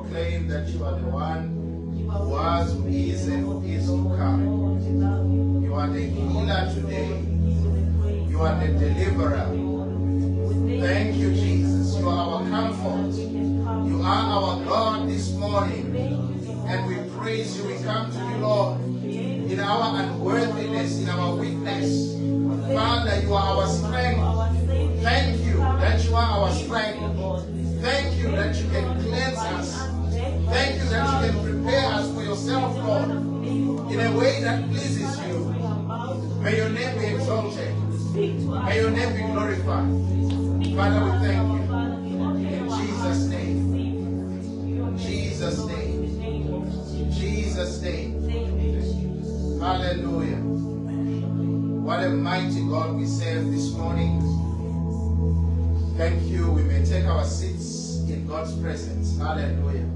proclaim that you are the one who was, who is, and who is to come. You are the healer today. You are the deliverer. Thank you, Jesus. You are our comfort. You are our God this morning. And we praise you. We come to you, Lord, in our unworthiness, in our weakness. Father, you are our strength. Thank you that you are our strength. Thank you that you can cleanse us. Thank you that you can prepare us for yourself, Lord, in a way that pleases you. May your name be exalted. May your name be glorified. Father, we thank you. In Jesus' name. Jesus' name. Jesus' name. Hallelujah. What a mighty God we serve this morning. Thank you. We may take our seats in God's presence. Hallelujah.